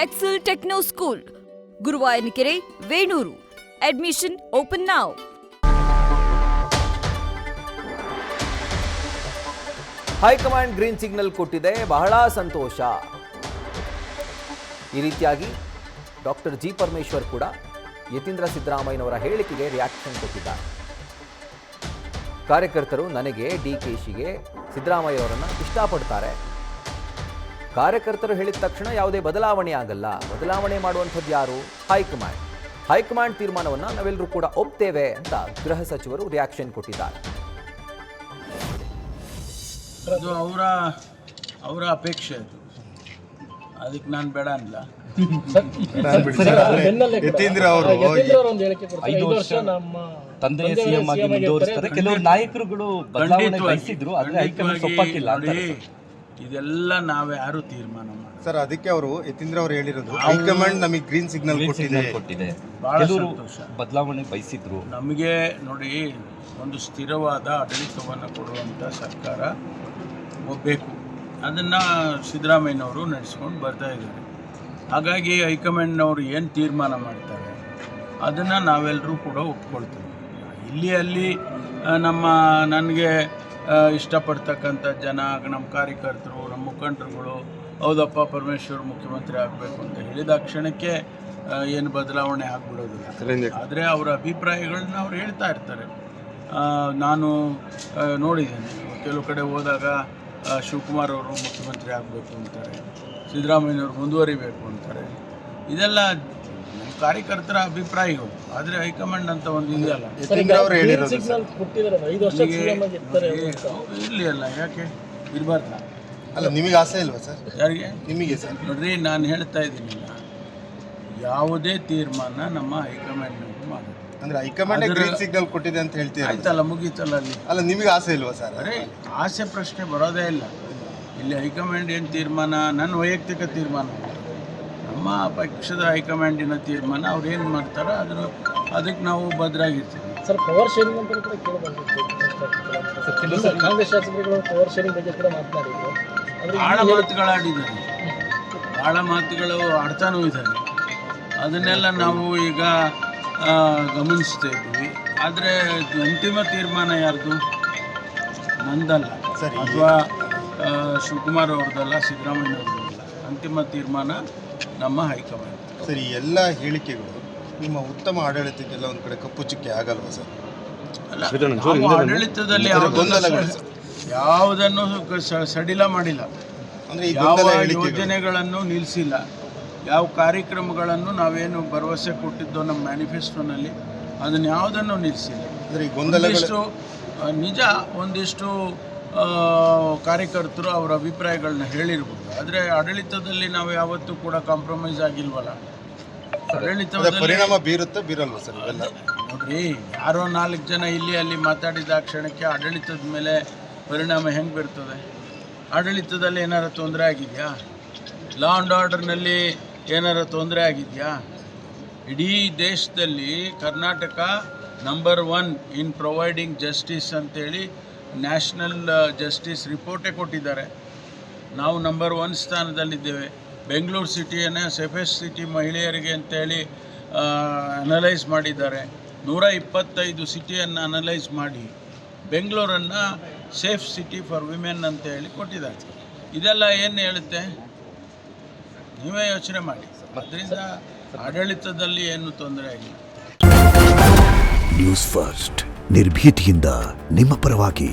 Excel Techno School, Guruvayanakere, Venur. Admission open now. High command green signal ಕೊಟ್ಟಿದೆ, ಬಹಳ ಸಂತೋಷ. ಈ ರೀತಿಯಾಗಿ ಡಾಕ್ಟರ್ ಜಿ ಪರಮೇಶ್ವರ್ ಕೂಡ ಯತೀಂದ್ರ ಸಿದ್ದರಾಮಯ್ಯನವರ ಹೇಳಿಕೆಗೆ ರಿಯಾಕ್ಷನ್ ಕೊಟ್ಟಿದ್ದಾರೆ. ಕಾರ್ಯಕರ್ತರು ನನಗೆ, ಡಿಕೆಶಿಗೆ, ಸಿದ್ದರಾಮಯ್ಯವರನ್ನು ಇಷ್ಟಪಡ್ತಾರೆ. ಕಾರ್ಯಕರ್ತರು ಹೇಳಿದ ತಕ್ಷಣ ಯಾವುದೇ ಬದಲಾವಣೆ ಆಗಲ್ಲ. ಬದಲಾವಣೆ ಮಾಡುವಂಥದ್ದು ಯಾರು? ಹೈಕಮಾಂಡ್. ಹೈಕಮಾಂಡ್ ತೀರ್ಮಾನವನ್ನು ನಾವೆಲ್ಲರೂ ಕೂಡ ಒಪ್ತೇವೆ ಅಂತ ಗೃಹ ಸಚಿವರು ರಿಯಾಕ್ಷನ್ ಕೊಟ್ಟಿದ್ದಾರೆ. ಅದು ಅವರ ಅಪೇಕ್ಷೆ ಅದು, ಅದಕ್ಕೆ ನಾನು ಬೇಡ ಅಲ್ಲ. ಯತೀಂದ್ರ ಅವರು 5 ವರ್ಷ ನಮ್ಮ ತಂದೆಯ ಸಿಎಂ ಆಗಿ ಮುಂದುವರಿಸ್ತಾರೆ. ಕೆಲವರು ನಾಯಕರುಗಳು ಬದಲಾವಣೆ ಬಯಸಿದ್ರು, ಆದ್ರೆ ಹೈಕಮಾಂಡ್ ಒಪ್ಪಕ್ಕಿಲ್ಲ ಅಂತ. ಇದೆಲ್ಲ ನಾವ್ಯಾರು ತೀರ್ಮಾನ ಮಾಡಿ ಸರ್, ಅದಕ್ಕೆ ಅವರು ಯತೀಂದ್ರ ಅವರು ಹೇಳಿರೋದು ಹೈಕಮಾಂಡ್ ನಮಗೆ ಗ್ರೀನ್ ಸಿಗ್ನಲ್ ಕೊಟ್ಟಿದೆ. ಬಹಳ ಸಂತೋಷ. ಬದಲಾವಣೆ ಬಯಸಿದ್ರು. ನಮಗೆ ನೋಡಿ, ಒಂದು ಸ್ಥಿರವಾದ ಆಡಳಿತವನ್ನು ಕೊಡುವಂಥ ಸರ್ಕಾರ ಬೇಕು. ಅದನ್ನು ಸಿದ್ದರಾಮಯ್ಯನವರು ನಡೆಸ್ಕೊಂಡು ಬರ್ತಾ ಇದ್ದಾರೆ. ಹಾಗಾಗಿ ಹೈಕಮಾಂಡ್ನವರು ಏನು ತೀರ್ಮಾನ ಮಾಡ್ತಾರೆ ಅದನ್ನು ನಾವೆಲ್ಲರೂ ಕೂಡ ಒಪ್ಕೊಳ್ತೀವಿ. ಅಲ್ಲಿ ನನಗೆ ಇಷ್ಟಪಡ್ತಕ್ಕಂಥ ಜನ, ನಮ್ಮ ಕಾರ್ಯಕರ್ತರು, ನಮ್ಮ ಮುಖಂಡರುಗಳು ಹೌದಪ್ಪ ಪರಮೇಶ್ವರ್ ಮುಖ್ಯಮಂತ್ರಿ ಆಗಬೇಕು ಅಂತ ಹೇಳಿದ ಕ್ಷಣಕ್ಕೆ ಏನು ಬದಲಾವಣೆ ಆಗಿಬಿಡೋದಿಲ್ಲ. ಆದರೆ ಅವರ ಅಭಿಪ್ರಾಯಗಳನ್ನ ಅವ್ರು ಹೇಳ್ತಾ ಇರ್ತಾರೆ. ನಾನು ನೋಡಿದ್ದೇನೆ, ಕೆಲವು ಕಡೆ ಹೋದಾಗ ಶಿವಕುಮಾರ್ ಅವರು ಮುಖ್ಯಮಂತ್ರಿ ಆಗಬೇಕು ಅಂತಾರೆ, ಸಿದ್ದರಾಮಯ್ಯನವರು ಮುಂದುವರಿಬೇಕು ಅಂತಾರೆ. ಇದೆಲ್ಲ ನಮ್ಮ ಕಾರ್ಯಕರ್ತರ ಅಭಿಪ್ರಾಯಗಳು. ಆದರೆ ಹೈಕಮಾಂಡ್ ಅಂತ ಒಂದು ಇದೆಯಲ್ಲ, ಇರಲಿ ಅಲ್ಲ, ಯಾಕೆ ಇರಬಾರ್ದ? ಅಲ್ಲ, ನಿಮಗೆ ಆಸೆ ಇಲ್ವಾ ಸರ್? ಯಾರಿಗೆ? ನಿಮಗೆ ಸರ್. ನೋಡ್ರಿ, ನಾನು ಹೇಳ್ತಾ ಇದ್ದೀನಿಲ್ಲ, ಯಾವುದೇ ತೀರ್ಮಾನ ನಮ್ಮ ಹೈಕಮಾಂಡ್ನವರು ಮಾಡೋದು. ಅಂದ್ರೆ ಹೈಕಮಾಂಡ್ ಗ್ರೀನ್ ಸಿಗ್ನಲ್ ಕೊಟ್ಟಿದೆ ಅಂತ ಹೇಳ್ತೀವಿ. ಆಯ್ತಲ್ಲ, ಮುಗೀತಲ್ಲ ಅಲ್ಲಿ. ಅಲ್ಲ, ನಿಮಗೆ ಆಸೆ ಇಲ್ವಾ ಸರ್? ಅರೆ, ಆಸೆ ಪ್ರಶ್ನೆ ಬರೋದೇ ಇಲ್ಲ ಇಲ್ಲಿ. ಹೈಕಮಾಂಡ್ ಏನು ತೀರ್ಮಾನ, ನನ್ನ ವೈಯಕ್ತಿಕ ತೀರ್ಮಾನ, ನಮ್ಮ ಪಕ್ಷದ ಹೈಕಮಾಂಡಿನ ತೀರ್ಮಾನ. ಅವ್ರು ಏನು ಮಾಡ್ತಾರೋ ಅದಕ್ಕೆ ನಾವು ಬದ್ಧರಾಗಿರ್ತೀವಿ. ಸರ್, ಪವರ್ ಶೇರಿಂಗ್ ಅಂತ ಕೂಡ ಕೇಳಬಂದಿತ್ತು. ಕಾಂಗ್ರೆಸ್ ಶಾಸಕರುಗಳು ಪವರ್ ಶೇರಿಂಗ್ ಬಗ್ಗೆ ಕೂಡ ಮಾತನಾಡಿದ್ರು. ಭಾಳ ಮಾತುಗಳಾಡಿದ್ದಾರೆ, ಭಾಳ ಮಾತುಗಳು ಆಡ್ತಾನೂ ಇದ್ದಾರೆ. ಅದನ್ನೆಲ್ಲ ನಾವು ಈಗ ಗಮನಿಸ್ತಾ ಇದ್ವಿ. ಆದರೆ ಅಂತಿಮ ತೀರ್ಮಾನ ಯಾರ್ದು? ನಂದಲ್ಲ, ಅಥವಾ ಶಿವಕುಮಾರ್ ಅವ್ರದ್ದಲ್ಲ, ಸಿದ್ದರಾಮಯ್ಯವ್ರದ್ದಲ್ಲ. ಅಂತಿಮ ತೀರ್ಮಾನ ನಮ್ಮ ಹೈಕಮಾಂಡ್. ಸರ್, ಈ ಎಲ್ಲ ಹೇಳಿಕೆಗಳು ನಿಮ್ಮ ಉತ್ತಮ ಆಡಳಿತಕ್ಕೆಲ್ಲ ಒಂದು ಕಡೆ ಕಪ್ಪು ಚುಕ್ಕೆ ಆಗಲ್ವಾ ಸರ್? ಅಲ್ಲ, ಆಡಳಿತದಲ್ಲಿ ಯಾವುದನ್ನು ಸಡಿಲ ಮಾಡಿಲ್ಲ, ಯಾವ ಯೋಜನೆಗಳನ್ನು ನಿಲ್ಲಿಸಿಲ್ಲ, ಯಾವ ಕಾರ್ಯಕ್ರಮಗಳನ್ನು ನಾವೇನು ಭರವಸೆ ಕೊಟ್ಟಿದ್ದೋ ನಮ್ಮ ಮ್ಯಾನಿಫೆಸ್ಟೋನಲ್ಲಿ ಅದನ್ನು ಯಾವುದನ್ನು ನಿಲ್ಲಿಸಿಲ್ಲ. ನಿಜ, ಒಂದಿಷ್ಟು ಕಾರ್ಯಕರ್ತರು ಅವರ ಅಭಿಪ್ರಾಯಗಳನ್ನ ಹೇಳಿರ್ಬೋದು. ಆದರೆ ಆಡಳಿತದಲ್ಲಿ ನಾವು ಯಾವತ್ತೂ ಕೂಡ ಕಾಂಪ್ರಮೈಸ್ ಆಗಿಲ್ವಲ್ಲ. ಆಡಳಿತದಲ್ಲಿ ಪರಿಣಾಮ ಬೀರುತ್ತಾ ಬೀರಲ್ವ ಸರ್? ಇವೆಲ್ಲ ನೋಡ್ರಿ, ಯಾರೋ 4 ಜನ ಇಲ್ಲಿ ಅಲ್ಲಿ ಮಾತಾಡಿದ ಕ್ಷಣಕ್ಕೆ ಆಡಳಿತದ ಮೇಲೆ ಪರಿಣಾಮ ಹೆಂಗೆ ಬೀರ್ತದೆ? ಆಡಳಿತದಲ್ಲಿ ಏನಾರು ತೊಂದರೆ ಆಗಿದೆಯಾ? ಲಾ ಆ್ಯಂಡ್ ಆರ್ಡರ್ನಲ್ಲಿ ಏನಾರು ತೊಂದರೆ ಆಗಿದೆಯಾ? ಇಡೀ ದೇಶದಲ್ಲಿ ಕರ್ನಾಟಕ ನಂಬರ್ 1 ಇನ್ ಪ್ರೊವೈಡಿಂಗ್ ಜಸ್ಟಿಸ್ ಅಂತೇಳಿ ನ್ಯಾಷನಲ್ ಜಸ್ಟಿಸ್ ರಿಪೋರ್ಟೇ ಕೊಟ್ಟಿದ್ದಾರೆ. ನಾವು ನಂಬರ್ 1 ಸ್ಥಾನದಲ್ಲಿದ್ದೇವೆ. ಬೆಂಗಳೂರು ಸಿಟಿಯನ್ನು ಸೇಫೆಸ್ಟ್ ಸಿಟಿ ಮಹಿಳೆಯರಿಗೆ ಅಂತೇಳಿ ಅನಲೈಸ್ ಮಾಡಿದ್ದಾರೆ. 125 ಸಿಟಿಯನ್ನು ಅನಲೈಸ್ ಮಾಡಿ ಬೆಂಗಳೂರನ್ನು ಸೇಫ್ ಸಿಟಿ ಫಾರ್ ವಿಮೆನ್ ಅಂತ ಹೇಳಿ ಕೊಟ್ಟಿದ್ದಾರೆ. ಇದೆಲ್ಲ ಏನು ಹೇಳುತ್ತೆ? ನೀವೇ ಯೋಚನೆ ಮಾಡಿ. ಅದರಿಂದ ಆಡಳಿತದಲ್ಲಿ ಏನು ತೊಂದರೆ ಆಗಿಲ್ಲ. ನ್ಯೂಸ್ ಫಸ್ಟ್, ನಿರ್ಭೀತಿಯಿಂದ ನಿಮ್ಮ ಪರವಾಗಿ.